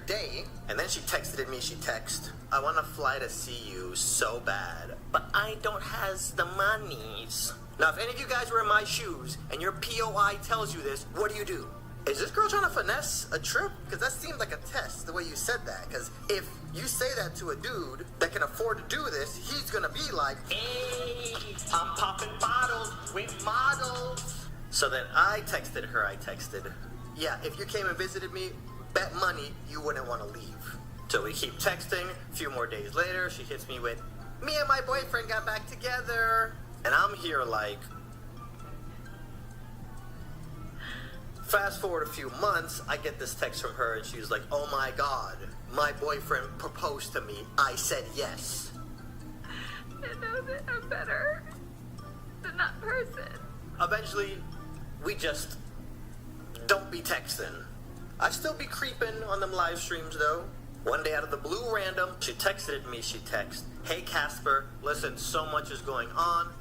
day, and then she texted me, I want to fly to see you so bad, but I don't has the monies. Now, if any of you guys were in my shoes, and your POI tells you this, what do? Is this girl trying to finesse a trip? Because that seemed like a test, the way you said that. Because if you say that to a dude that can afford to do this, he's going to be like, hey, I'm popping bottles with models. So then I texted, yeah, if you came and visited me, bet money you wouldn't want to leave. So we keep texting. A few more days later, she hits me with, me and my boyfriend got back together. And I'm here like, fast forward a few months, I get this text from her and she's like, oh my God, my boyfriend proposed to me. I said yes. I know that I'm better than that person. Eventually, we just don't be texting. I still be creeping on them live streams though. One day out of the blue random, she texted me, hey Casper, listen, so much is going on.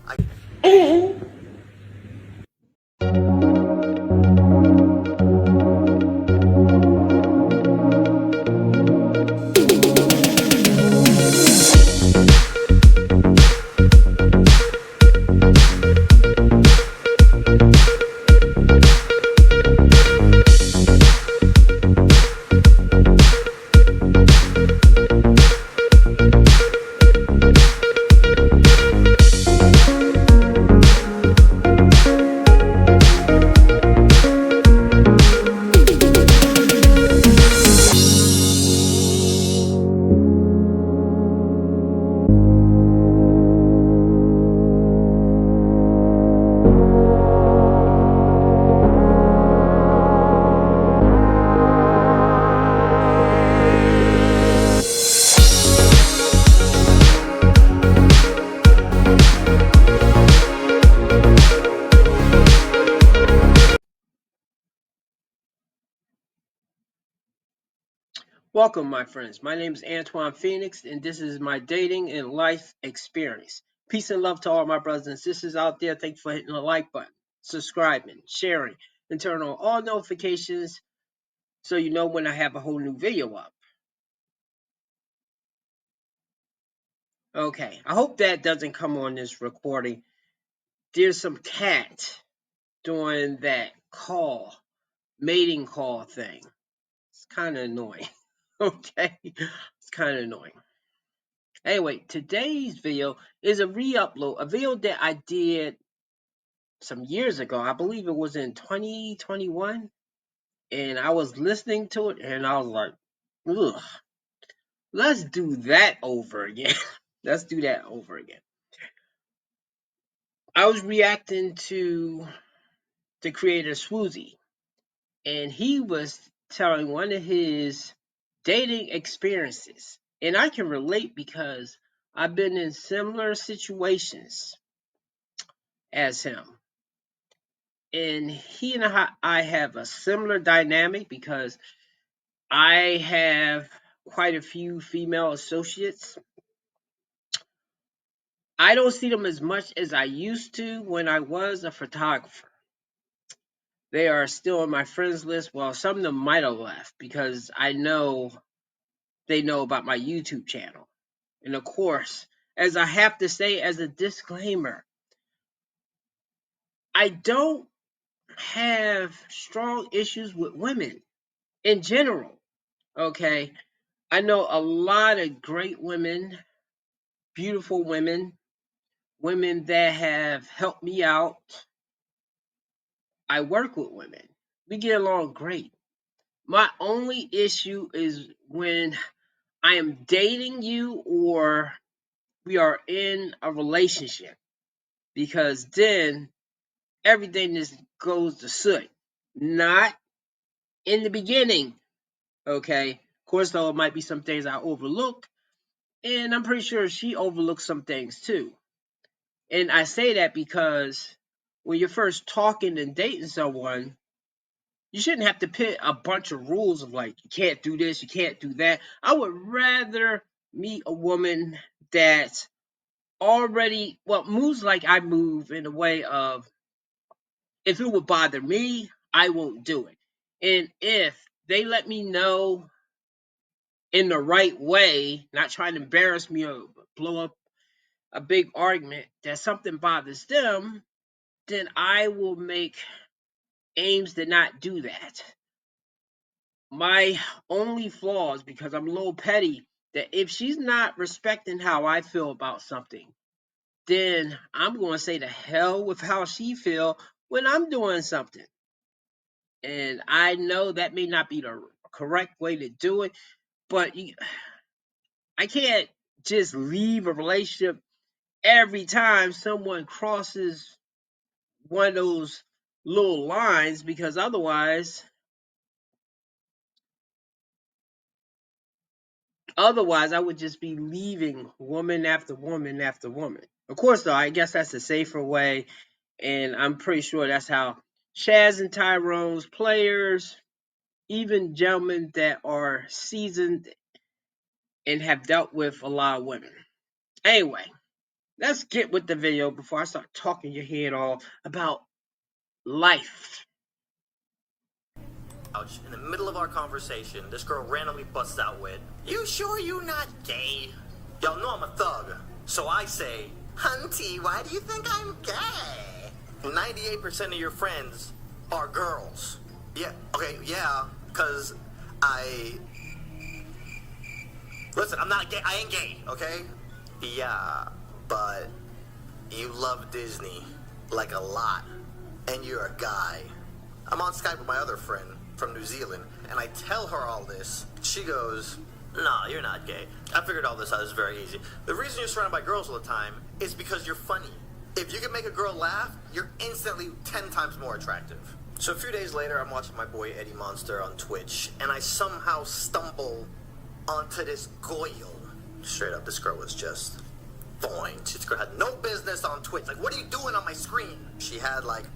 Welcome, my friends. My name is Antoine Phoenix, and this is my dating and life experience. Peace and love to all my brothers and sisters out there. Thank you for hitting the like button, subscribing, sharing, and turn on all notifications so you know when I have a whole new video up. Okay, I hope that doesn't come on this recording. There's some cat doing that mating call thing. It's kind of annoying. Okay, it's kind of annoying. Anyway, today's video is a re-upload, a video that I did some years ago. I believe it was in 2021, and I was listening to it, and I was like, ugh, let's do that over again. Let's do that over again. I was reacting to the creator Swoozie, and he was telling one of his dating experiences. And I can relate because I've been in similar situations as him. And he and I have a similar dynamic because I have quite a few female associates. I don't see them as much as I used to when I was a photographer. They are still on my friends list. Well, some of them might have left because I know they know about my YouTube channel. And of course, as I have to say as a disclaimer, I don't have strong issues with women in general. Okay. I know a lot of great women, beautiful women, women that have helped me out. I work with women. We get along great. My only issue is when I am dating you or we are in a relationship, because then everything just goes to soot. Not in the beginning, okay? Of course, though, it might be some things I overlook, and I'm pretty sure she overlooks some things too. And I say that because when you're first talking and dating someone, you shouldn't have to put a bunch of rules of like, you can't do this, you can't do that. I would rather meet a woman that already, moves like I move, in a way of, if it would bother me, I won't do it. And if they let me know in the right way, not trying to embarrass me or blow up a big argument, that something bothers them, then I will make aims to not do that. My only flaw is because I'm a little petty, that if she's not respecting how I feel about something, then I'm going to say to hell with how she feel when I'm doing something. And I know that may not be the correct way to do it, but I can't just leave a relationship every time someone crosses one of those little lines, because otherwise I would just be leaving woman after woman after woman. Of course, though, I guess that's the safer way, and I'm pretty sure that's how Shaz and Tyrone's players, even gentlemen that are seasoned and have dealt with a lot of women. Anyway, let's get with the video before I start talking your head off about life. In the middle of our conversation, this girl randomly busts out with, "You sure you not gay?" Y'all know I'm a thug. So I say, "Hunty, why do you think I'm gay?" 98% of your friends are girls. Yeah, okay, yeah, because listen, I'm not gay. I ain't gay, okay? Yeah, but you love Disney, like a lot, and you're a guy. I'm on Skype with my other friend from New Zealand, and I tell her all this. She goes, "Nah, you're not gay. I figured all this out. It's very easy. The reason you're surrounded by girls all the time is because you're funny. If you can make a girl laugh, you're instantly 10 times more attractive." So a few days later, I'm watching my boy Eddie Monster on Twitch, and I somehow stumble onto this goyle. Straight up, this girl was just fine. This girl had no business on Twitch. Like, what are you doing on my screen? She had like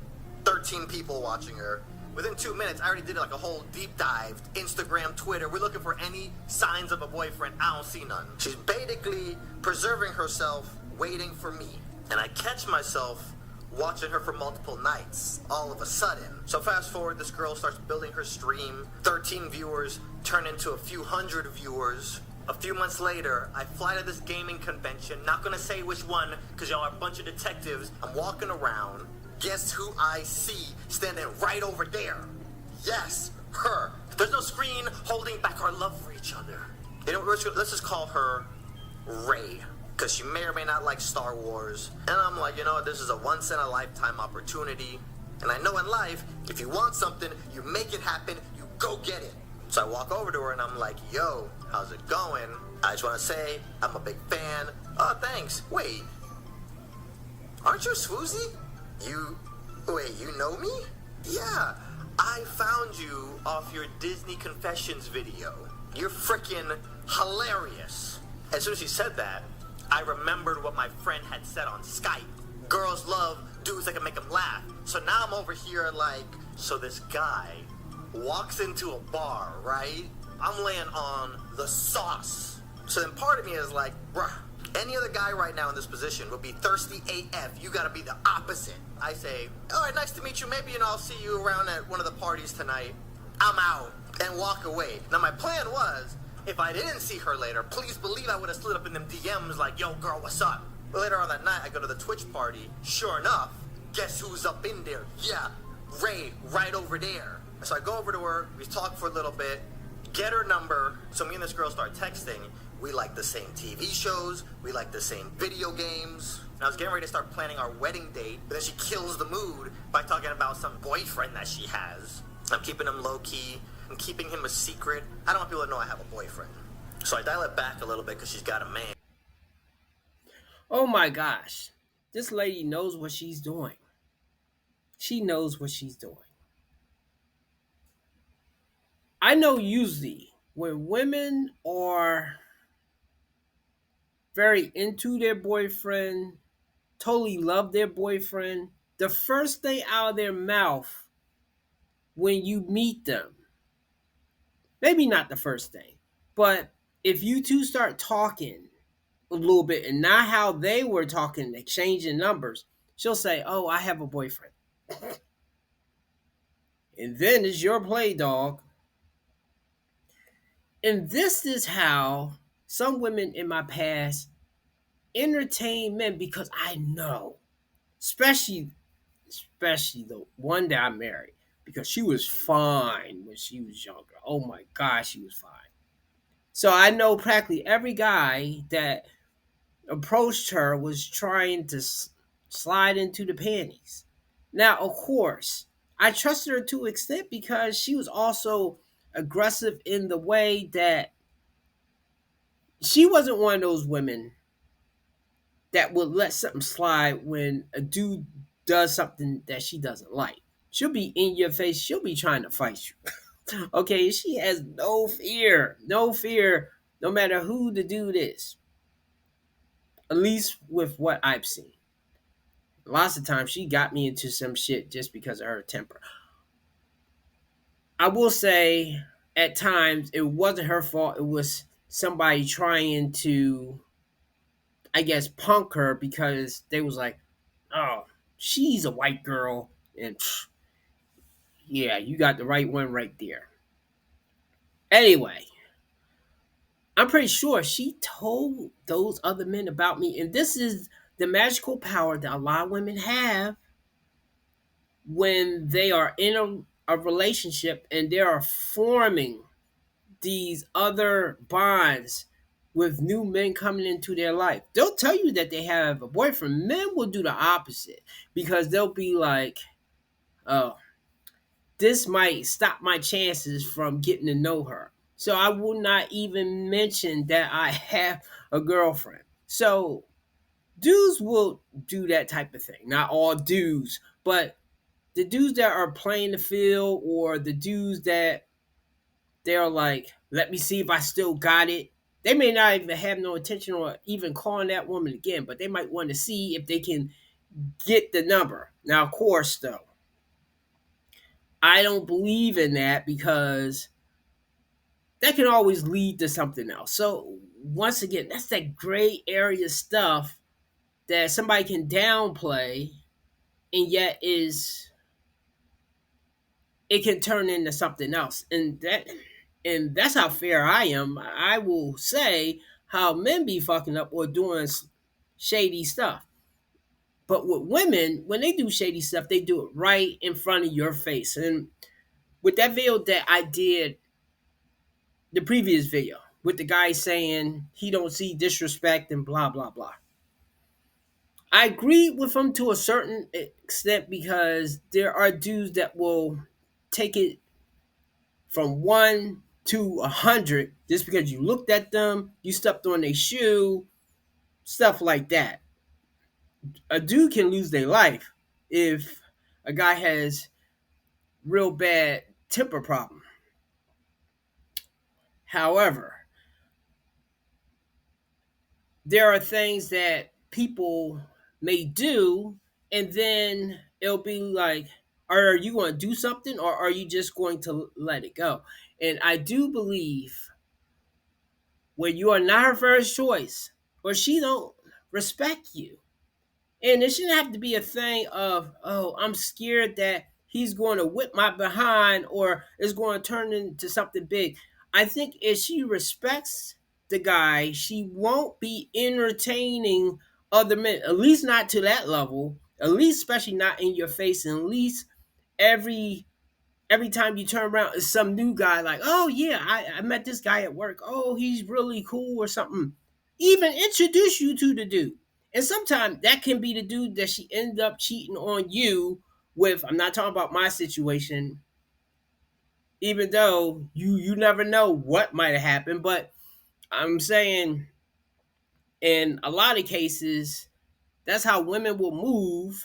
13 people watching her. Within 2 minutes, I already did like a whole deep dive. Instagram, Twitter. We're looking for any signs of a boyfriend. I don't see none. She's basically preserving herself, waiting for me. And I catch myself watching her for multiple nights, all of a sudden. So fast forward, this girl starts building her stream. 13 viewers turn into a few hundred viewers. A few months later, I fly to this gaming convention. Not gonna say which one, because y'all are a bunch of detectives. I'm walking around. Guess who I see standing right over there? Yes, her. There's no screen holding back our love for each other. You know, let's just call her Ray, because she may or may not like Star Wars. And I'm like, you know what, this is a once-in-a-lifetime opportunity. And I know in life, if you want something, you make it happen, you go get it. So I walk over to her and I'm like, "Yo, how's it going? I just want to say, I'm a big fan." "Oh, thanks. Wait, aren't you Swoozie? You know me?" "Yeah, I found you off your Disney Confessions video. You're freaking hilarious." As soon as she said that, I remembered what my friend had said on Skype. Girls love dudes that can make them laugh. So now I'm over here like, so this guy walks into a bar, right? I'm laying on the sauce. So then part of me is like, bruh, any other guy right now in this position would be thirsty AF. You gotta be the opposite. I say, "All right, nice to meet you. Maybe, I'll see you around at one of the parties tonight." I'm out and walk away. Now my plan was, if I didn't see her later, please believe I would have slid up in them DMs like, "Yo, girl, what's up?" But later on that night, I go to the Twitch party. Sure enough, guess who's up in there? Yeah, Ray, right over there. So I go over to her, we talk for a little bit, get her number. So me and this girl start texting. We like the same TV shows, we like the same video games. And I was getting ready to start planning our wedding date, but then she kills the mood by talking about some boyfriend that she has. I'm keeping him low-key. I'm keeping him a secret. I don't want people to know I have a boyfriend. So I dial it back a little bit because she's got a man. Oh my gosh. This lady knows what she's doing. She knows what she's doing. I know usually when women are very into their boyfriend, totally love their boyfriend, the first thing out of their mouth when you meet them, maybe not the first thing, but if you two start talking a little bit and not how they were talking, exchanging numbers, she'll say, "Oh, I have a boyfriend." And then it's your play, dog. And this is how some women in my past entertain men, because I know, especially the one that I married, because she was fine when she was younger. Oh my gosh, she was fine. So I know practically every guy that approached her was trying to slide into the panties. Now, of course, I trusted her to an extent because she was also aggressive in the way that she wasn't one of those women that would let something slide when a dude does something that she doesn't like. She'll be in your face. She'll be trying to fight you. Okay, she has no fear, no matter who the dude is. At least with what I've seen. Lots of times she got me into some shit just because of her temper. I will say at times it wasn't her fault. It was somebody trying to, I guess, punk her because they was like, oh, she's a white girl. And yeah, you got the right one right there. Anyway, I'm pretty sure she told those other men about me. And this is the magical power that a lot of women have when they are in a relationship and they are forming these other bonds with new men coming into their life. They'll tell you that they have a boyfriend. Men will do the opposite because they'll be like, oh, this might stop my chances from getting to know her. So I will not even mention that I have a girlfriend. So dudes will do that type of thing. Not all dudes, but the dudes that are playing the field, or the dudes that they're like, let me see if I still got it. They may not even have no intention or even calling that woman again, but they might want to see if they can get the number. Now, of course, though, I don't believe in that because that can always lead to something else. So, once again, that's that gray area stuff that somebody can downplay and yet is it can turn into something else. And that's how fair I am. I will say how men be fucking up or doing shady stuff. But with women, when they do shady stuff, they do it right in front of your face. And with that video that I did, the previous video, with the guy saying he don't see disrespect and blah blah blah, I agree with him to a certain extent because there are dudes that will take it from 1 to 100 just because you looked at them, you stepped on their shoe, stuff like that. A dude can lose their life if a guy has real bad temper problem. However, there are things that people may do, and then it'll be like, are you going to do something or are you just going to let it go? And I do believe when you are not her first choice or she don't respect you, and it shouldn't have to be a thing of, oh, I'm scared that he's going to whip my behind or it's going to turn into something big. I think if she respects the guy, she won't be entertaining other men, at least not to that level, at least especially not in your face, and at least every every time you turn around, it's some new guy like, oh yeah, I met this guy at work. Oh, he's really cool or something. Even introduce you to the dude. And sometimes that can be the dude that she ended up cheating on you with. I'm not talking about my situation, even though you never know what might have happened. But I'm saying in a lot of cases, that's how women will move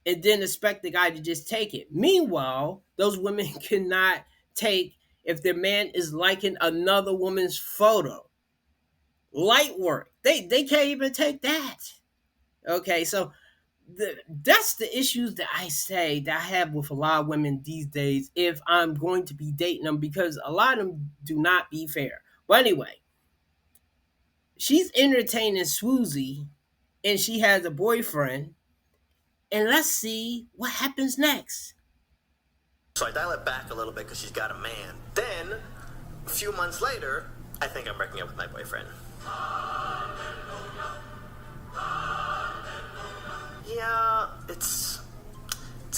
and then expect the guy to just take it. Meanwhile, those women cannot take if their man is liking another woman's photo. Light work. They can't even take that. Okay, so that's the issues that I say that I have with a lot of women these days if I'm going to be dating them, because a lot of them do not be fair. But anyway, she's entertaining Swoozie and she has a boyfriend, and let's see what happens next. So I dial it back a little bit because she's got a man. Then A few months later, I think I'm breaking up with my boyfriend. Yeah, it's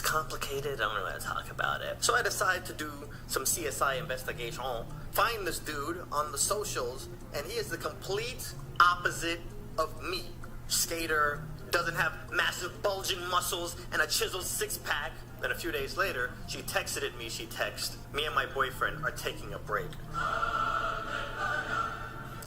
complicated. I don't know how to talk about it. So I decided to do some CSI investigation, find this dude on the socials, and he is the complete opposite of me. Skater, doesn't have massive bulging muscles and a chiseled six-pack. Then a few days later, she texted me. She texted, "Me and my boyfriend are taking a break."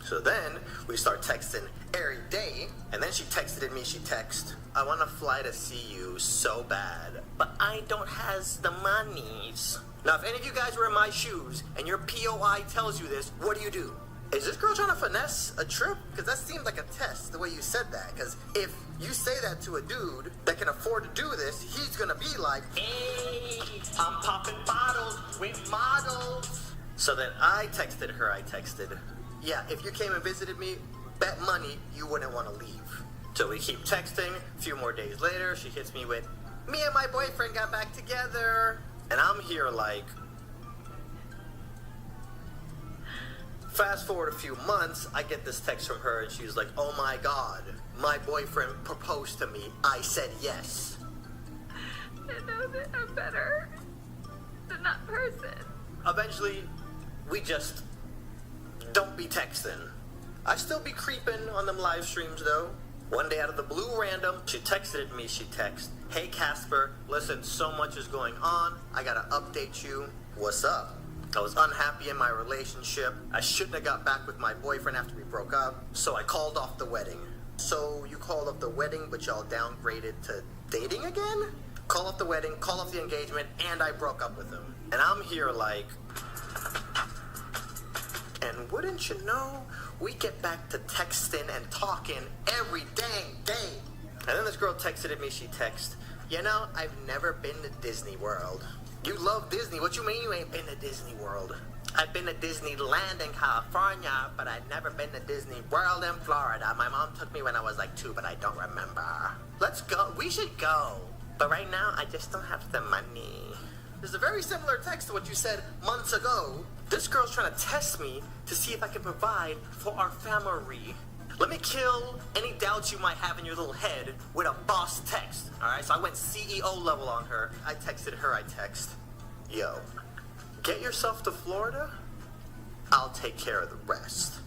So then we start texting every day, and then she texted me. She texted, "I want to fly to see you so bad, but I don't has the monies." Now, if any of you guys were in my shoes and your POI tells you this, what do? Is this girl trying to finesse a trip? Because that seemed like a test, the way you said that. Because if you say that to a dude that can afford to do this, he's going to be like, "Hey, I'm popping bottles with models." So then I texted, "Yeah, if you came and visited me, bet money you wouldn't want to leave." So we keep texting. A few more days later, she hits me with, "Me and my boyfriend got back together." And I'm here like, fast forward a few months, I get this text from her, and she's like, "Oh my God, my boyfriend proposed to me. I said yes." I know that I'm better than that person. Eventually, we just don't be texting. I still be creeping on them live streams though. One day out of the blue random, she texted me. She texted, "Hey Casper, listen, so much is going on. I gotta update you." What's up? I was unhappy in my relationship. I shouldn't have got back with my boyfriend after we broke up, so I called off the wedding. So you called off the wedding, but y'all downgraded to dating again? Call off the wedding, call off the engagement, and I broke up with him. And I'm here like, and wouldn't you know, we get back to texting and talking every dang day. And then this girl texted me. She texted, "You know, I've never been to Disney World." You love Disney. What you mean you ain't been to Disney World? I've been to Disneyland in California, but I've never been to Disney World in Florida. My mom took me when I was like 2, but I don't remember. Let's go. We should go. But right now, I just don't have the money. This is a very similar text to what you said months ago. This girl's trying to test me to see if I can provide for our family. Let me kill any doubts you might have in your little head with a boss text. Alright, so I went CEO level on her. I texted her, "Yo, get yourself to Florida. I'll take care of the rest."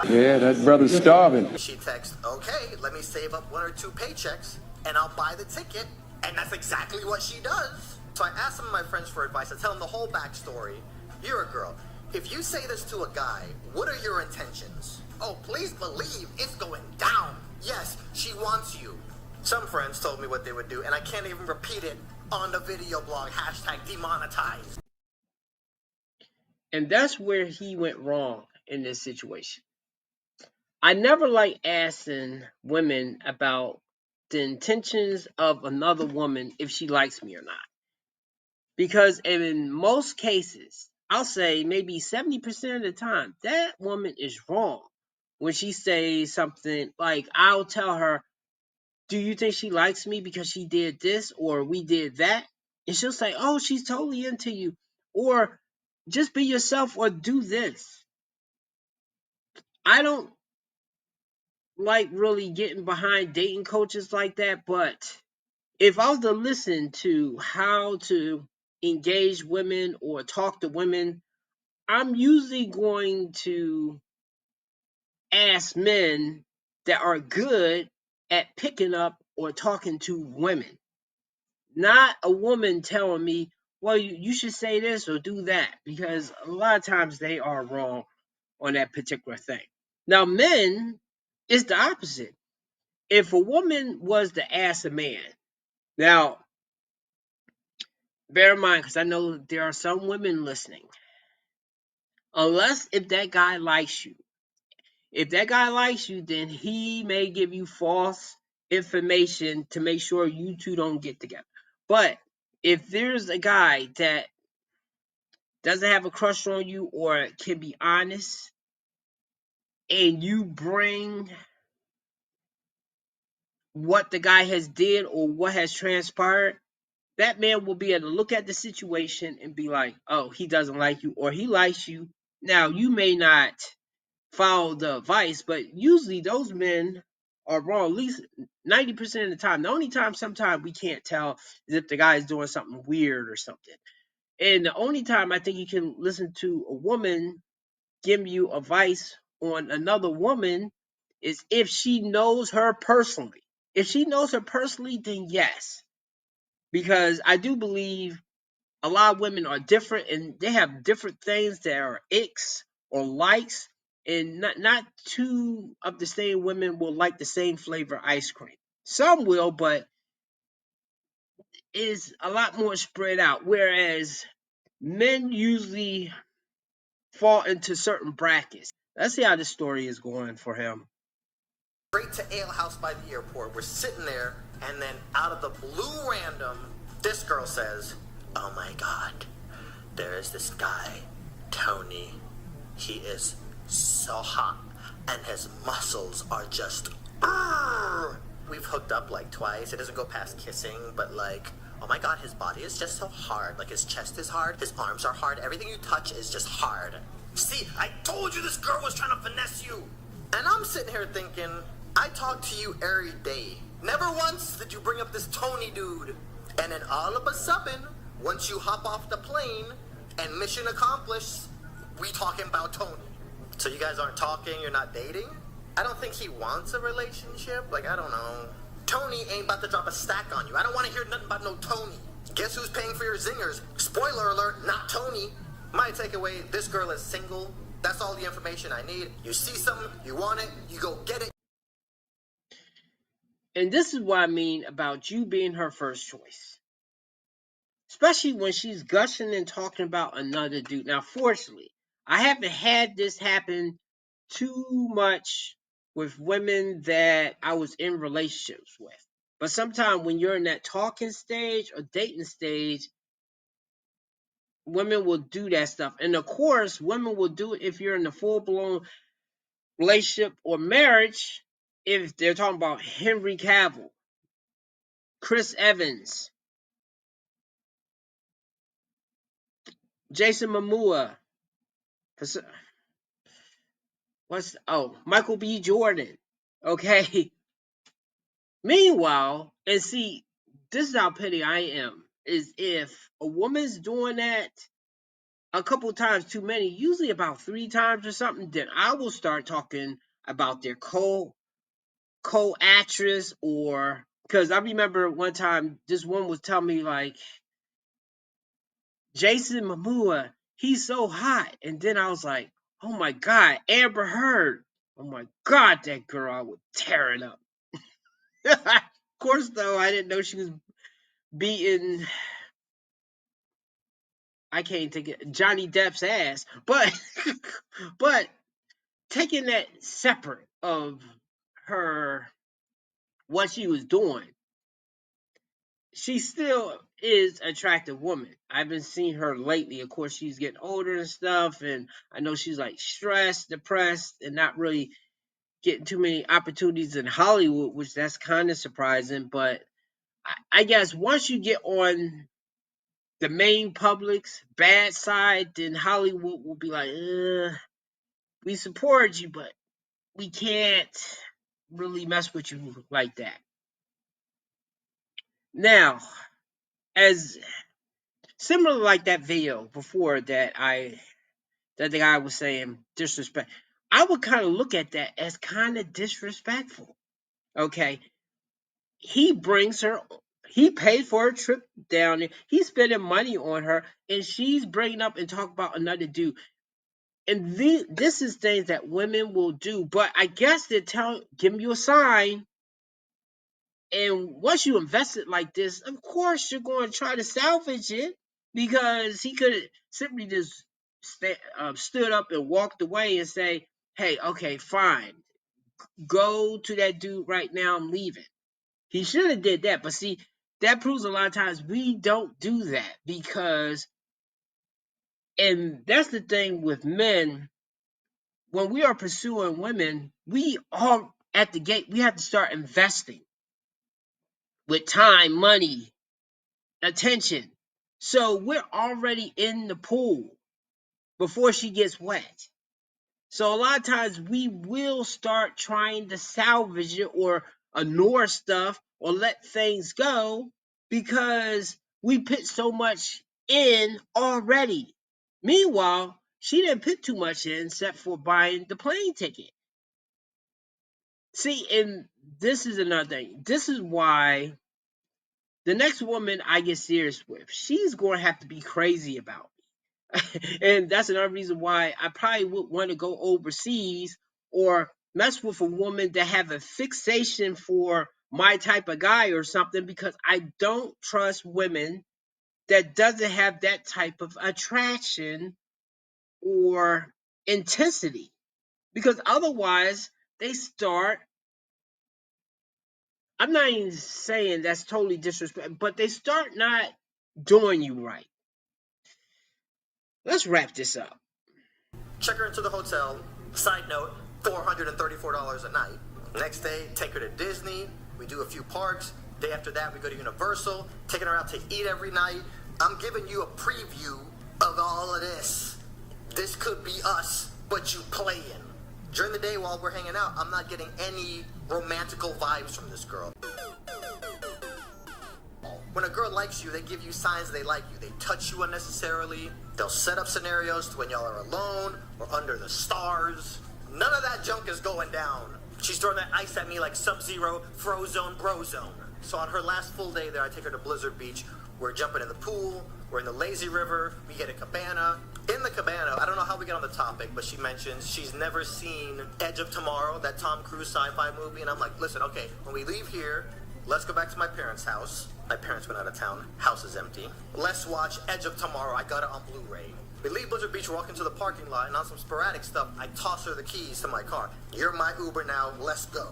Yeah, that brother's starving. She texted, "Okay, let me save up 1 or 2 paychecks and I'll buy the ticket." And that's exactly what she does. So I asked some of my friends for advice. I tell them the whole backstory. You're a girl. If you say this to a guy, what are your intentions? Oh, please believe it's going down. Yes, she wants you. Some friends told me what they would do, and I can't even repeat it on the video blog. #demonetized. And that's where he went wrong in this situation. I never like asking women about the intentions of another woman if she likes me or not. Because in most cases, I'll say maybe 70% of the time, that woman is wrong. When she says something like, I'll tell her, "Do you think she likes me because she did this or we did that?" And she'll say, "Oh, she's totally into you." Or just be yourself or do this. I don't like really getting behind dating coaches like that, but if I was to listen to how to engage women or talk to women, I'm usually going to ask men that are good at picking up or talking to women, not a woman telling me, "Well, you should say this or do that," because a lot of times they are wrong on that particular thing. Now, men, it's the opposite. If a woman was to ask a man, now, bear in mind, because I know there are some women listening, unless if that guy likes you. If that guy likes you, then he may give you false information to make sure you two don't get together. But if there's a guy that doesn't have a crush on you or can be honest, and you bring what the guy has did or what has transpired, that man will be able to look at the situation and be like, oh, he doesn't like you, or he likes you. Now, you may not follow the advice, but usually those men are wrong at least 90% of the time. The only time sometimes we can't tell is if the guy is doing something weird or something. And the only time I think you can listen to a woman give you advice on another woman is if she knows her personally. If she knows her personally, then yes. Because I do believe a lot of women are different and they have different things that are icks or likes, and not two of the same women will like the same flavor ice cream. Some will, but it's a lot more spread out. Whereas men usually fall into certain brackets. Let's see how this story is going for him. Straight to Ale House by the airport. We're sitting there, and then out of the blue random, this girl says, oh my god, there is this guy, Tony. He is so hot, and his muscles are just... We've hooked up like twice. It doesn't go past kissing, but like, oh my god, his body is just so hard. Like, his chest is hard, his arms are hard, everything you touch is just hard. See, I told you this girl was trying to finesse you. And I'm sitting here thinking, I talk to you every day. Never once did you bring up this Tony dude. And then all of a sudden, once you hop off the plane and mission accomplished, we talking about Tony. So you guys aren't talking, you're not dating? I don't think he wants a relationship. Like, I don't know. Tony ain't about to drop a stack on you. I don't want to hear nothing about no Tony. Guess who's paying for your zingers? Spoiler alert, not Tony. My takeaway, this girl is single. That's all the information I need. You see something, you want it, you go get it. And this is what I mean about you being her first choice. Especially when she's gushing and talking about another dude. Now, fortunately, I haven't had this happen too much with women that I was in relationships with. But sometimes when you're in that talking stage or dating stage, women will do that stuff. And of course, women will do it if you're in a full-blown relationship or marriage, if they're talking about Henry Cavill, Chris Evans, Jason Momoa, Michael B. Jordan. Okay. Meanwhile, and see, this is how petty I am, is if a woman's doing that a couple times too many, usually about 3 times or something, then I will start talking about their co-actress, or because I remember one time this one was telling me like, Jason Momoa, he's so hot. And then I was like, oh my god, Amber Heard. Oh my god, that girl, I would tear it up. Of course, though, I didn't know she was beating, I can't think of Johnny Depp's ass, but but taking that separate of her, what she was doing, she still is an attractive woman. I haven't seen her lately. Of course, she's getting older and stuff, and I know she's like stressed, depressed, and not really getting too many opportunities in Hollywood, which that's kind of surprising. But I guess once you get on the main public's bad side, then Hollywood will be like, we support you, but we can't really mess with you like that. Now, as similar like that video before that the guy was saying disrespect, I would kind of look at that as kind of disrespectful. Okay, he brings her, he paid for a trip down there, he's spending money on her, and she's bringing up and talking about another dude. And this is things that women will do, but I guess they're giving you a sign. And once you invest it like this, of course you're going to try to salvage it, because he could simply just stood up and walked away and say, hey, okay, fine, go to that dude right now, I'm leaving. He should have did that, but see, that proves a lot of times we don't do that, because, and that's the thing with men, when we are pursuing women, we all at the gate, we have to start investing with time, money, attention. So we're already in the pool before she gets wet. So a lot of times we will start trying to salvage it or ignore stuff or let things go because we put so much in already. Meanwhile, she didn't put too much in except for buying the plane ticket. See, and this is another thing. This is why the next woman I get serious with, she's going to have to be crazy about me. And that's another reason why I probably would want to go overseas or mess with a woman that have a fixation for my type of guy or something, because I don't trust women that doesn't have that type of attraction or intensity, because otherwise they start, I'm not even saying that's totally disrespectful, but they start not doing you right. Let's wrap this up. Check her into the hotel. Side note, $434 a night. Next day, take her to Disney. We do a few parks. Day after that, we go to Universal. Taking her out to eat every night. I'm giving you a preview of all of this. This could be us, but you playing. During the day while we're hanging out, I'm not getting any romantical vibes from this girl. When a girl likes you, they give you signs they like you. They touch you unnecessarily. They'll set up scenarios to when y'all are alone or under the stars. None of that junk is going down. She's throwing that ice at me like Sub-Zero, Frozone, Brozone. So on her last full day there, I take her to Blizzard Beach. We're jumping in the pool. We're in the lazy river. We get a cabana. In the cabana, I don't know how we get on the topic, but she mentions she's never seen Edge of Tomorrow, that Tom Cruise sci-fi movie. And I'm like, listen, okay, when we leave here, let's go back to my parents' house. My parents went out of town. House is empty. Let's watch Edge of Tomorrow. I got it on Blu-ray. We leave Blizzard Beach, walk into the parking lot, and on some sporadic stuff, I toss her the keys to my car. You're my Uber now. Let's go.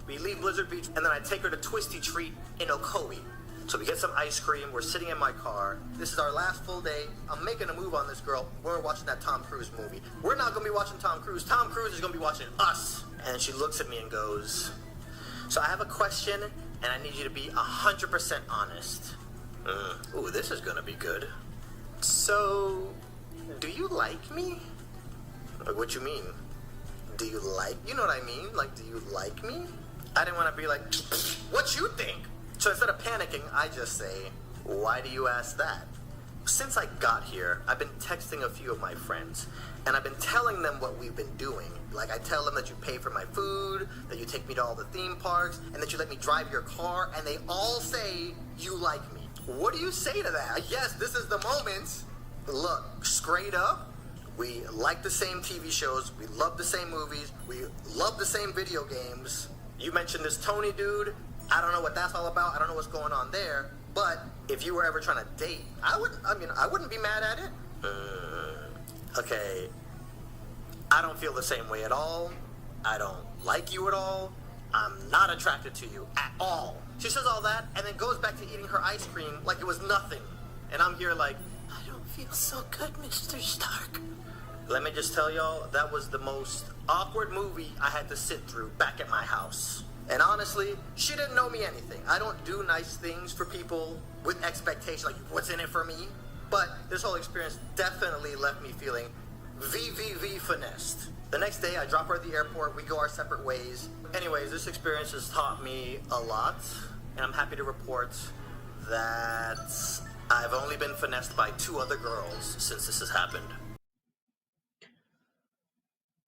We leave Blizzard Beach, and then I take her to Twisty Treat in Ocoee. So we get some ice cream. We're sitting in my car. This is our last full day. I'm making a move on this girl. We're watching that Tom Cruise movie. We're not going to be watching Tom Cruise. Tom Cruise is going to be watching us. And she looks at me and goes, so I have a question, and I need you to be 100% honest. Ooh, this is going to be good. So, do you like me? Like, what you mean? Do you like, you know what I mean? Like, do you like me? I didn't want to be like, what you think? So instead of panicking, I just say, why do you ask that? Since I got here, I've been texting a few of my friends, and I've been telling them what we've been doing. Like, I tell them that you pay for my food, that you take me to all the theme parks, and that you let me drive your car, and they all say you like me. What do you say to that? Yes, this is the moment. Look, straight up, we like the same TV shows, we love the same movies, we love the same video games. You mentioned this Tony dude. I don't know what that's all about. I don't know what's going on there. But if you were ever trying to date, I wouldn't be mad at it. Okay. I don't feel the same way at all. I don't like you at all. I'm not attracted to you at all. She says all that and then goes back to eating her ice cream like it was nothing. And I'm here like, I don't feel so good, Mr. Stark. Let me just tell y'all, that was the most awkward movie I had to sit through back at my house. And honestly, she didn't know me anything. I don't do nice things for people with expectation, like what's in it for me. But this whole experience definitely left me feeling VVV finessed. The next day, I drop her at the airport. We go our separate ways. Anyways, this experience has taught me a lot. And I'm happy to report that I've only been finessed by 2 other girls since this has happened.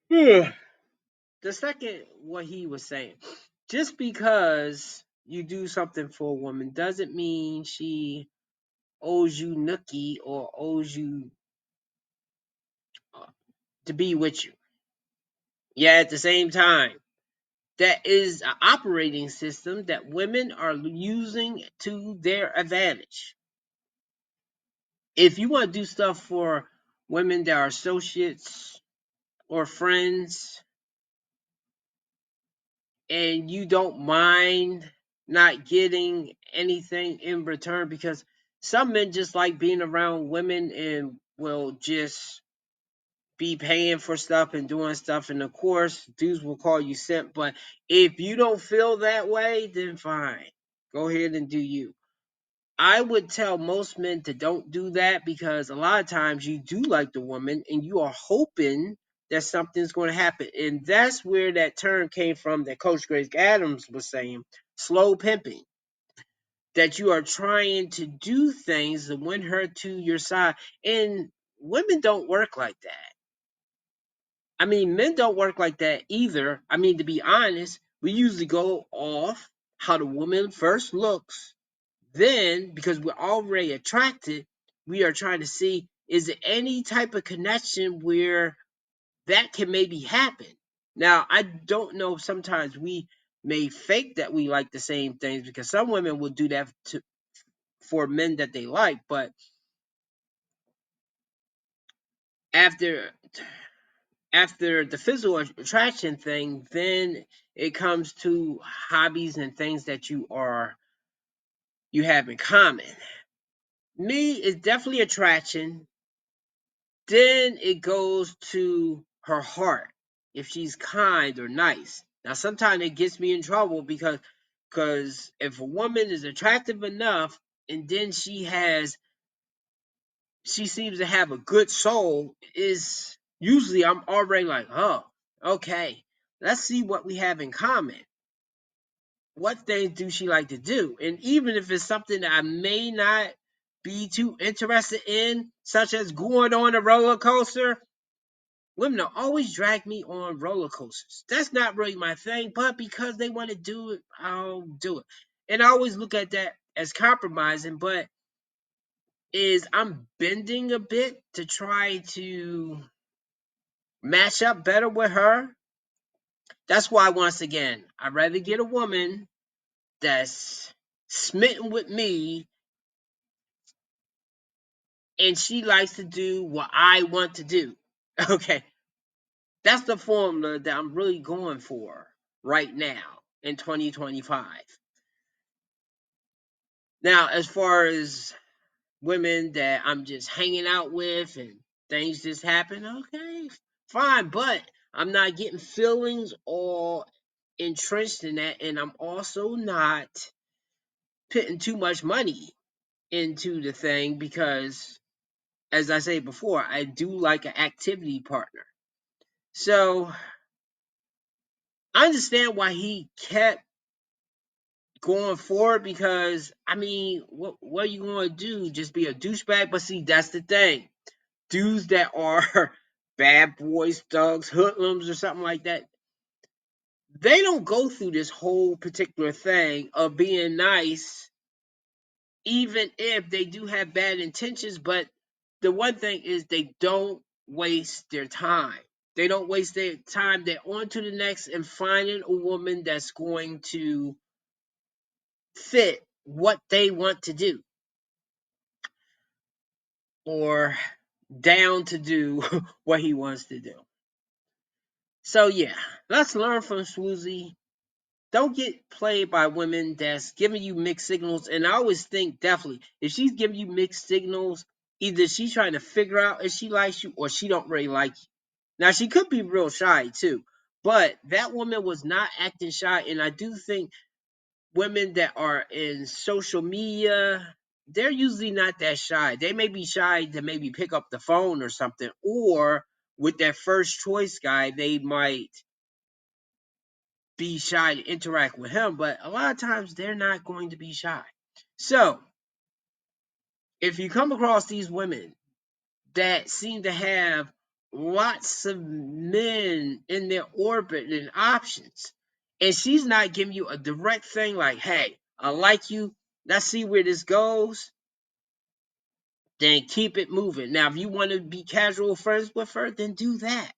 The second, what he was saying, just because you do something for a woman doesn't mean she owes you nookie or owes you to be with you. Yeah, at the same time, that is an operating system that women are using to their advantage. If you want to do stuff for women that are associates or friends, and you don't mind not getting anything in return, because some men just like being around women and will just be paying for stuff and doing stuff, and of course dudes will call you simp. But if you don't feel that way, then fine, go ahead and do you. I would tell most men to don't do that because a lot of times you do like the woman and you are hoping that something's going to happen. And that's where that term came from that Coach Grace Adams was saying, slow pimping. That you are trying to do things to win her to your side. And women don't work like that. I mean, men don't work like that either. I mean, to be honest, we usually go off how the woman first looks. Then, because we're already attracted, we are trying to see, is there any type of connection where that can maybe happen? Now, I don't know, sometimes we may fake that we like the same things because some women will do that for men that they like, but after the physical attraction thing, then it comes to hobbies and things that you have in common. Me is definitely attraction. Then it goes to her heart, if she's kind or nice. Now sometimes it gets me in trouble because if a woman is attractive enough and then she seems to have a good soul, is usually I'm already like, oh, okay, let's see what we have in common. What things do she like to do? And even if it's something that I may not be too interested in, such as going on a roller coaster, women will always drag me on roller coasters. That's not really my thing, but because they want to do it, I'll do it. And I always look at that as compromising, but I'm bending a bit to try to match up better with her. That's why, once again, I'd rather get a woman that's smitten with me and she likes to do what I want to do. Okay. That's the formula that I'm really going for right now in 2025. Now, as far as women that I'm just hanging out with and things just happen, okay, fine. But I'm not getting feelings or entrenched in that. And I'm also not putting too much money into the thing because, as I say before, I do like an activity partner. So I understand why he kept going forward because, I mean, what are you going to do? Just be a douchebag? But see, that's the thing. Dudes that are bad boys, thugs, hoodlums, or something like that, they don't go through this whole particular thing of being nice, even if they do have bad intentions. But the one thing is they don't waste their time. They don't waste their time. They're on to the next and finding a woman that's going to fit what they want to do or down to do what he wants to do. So yeah, let's learn from Swoozie. Don't get played by women that's giving you mixed signals. And I always think definitely if she's giving you mixed signals, either she's trying to figure out if she likes you or she don't really like you. Now she could be real shy too, but that woman was not acting shy, and I do think women that are in social media, they're usually not that shy. They may be shy to maybe pick up the phone or something, or with their first choice guy, they might be shy to interact with him, but a lot of times they're not going to be shy. So, if you come across these women that seem to have lots of men in their orbit and options, and she's not giving you a direct thing like, hey, I like you, let's see where this goes, then keep it moving. Now, if you want to be casual friends with her, then do that.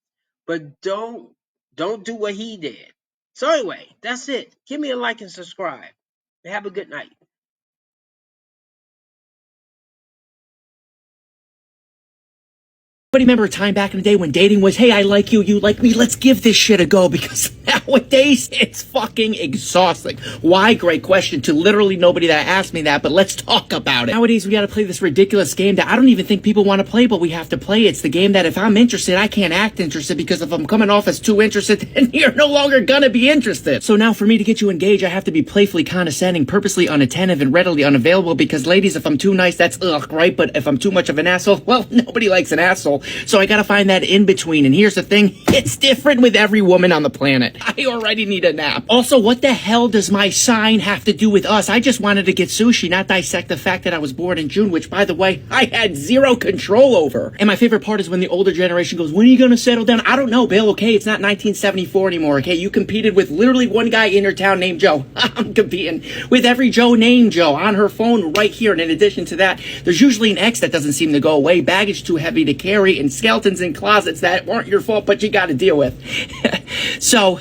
But don't do what he did. So anyway, that's it. Give me a like and subscribe. Have a good night. Anybody remember a time back in the day when dating was, hey, I like you, you like me, let's give this shit a go? Because nowadays, it's fucking exhausting. Why? Great question to literally nobody that asked me that, but let's talk about it. Nowadays, we gotta play this ridiculous game that I don't even think people want to play, but we have to play. It's the game that if I'm interested, I can't act interested, because if I'm coming off as too interested, then you're no longer gonna be interested. So now for me to get you engaged, I have to be playfully condescending, purposely unattentive, and readily unavailable, because ladies, if I'm too nice, that's ugh, right? But if I'm too much of an asshole, well, nobody likes an asshole. So I gotta find that in between. And here's the thing, it's different with every woman on the planet. I already need a nap. Also, what the hell does my sign have to do with us? I just wanted to get sushi, not dissect the fact that I was born in June, which, by the way, I had zero control over. And my favorite part is when the older generation goes, when are you gonna settle down? I don't know, Bill, okay? It's not 1974 anymore, okay? You competed with literally one guy in your town named Joe. I'm competing with every Joe named Joe on her phone right here. And in addition to that, there's usually an ex that doesn't seem to go away, baggage too heavy to carry, and skeletons in closets that weren't your fault, but you gotta deal with. So,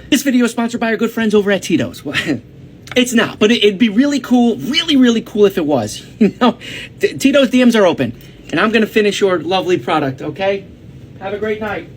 this video is sponsored by our good friends over at Tito's. It's not, but it'd be really cool, really cool if it was. You know, Tito's DMs are open, and I'm gonna finish your lovely product, okay? Have a great night.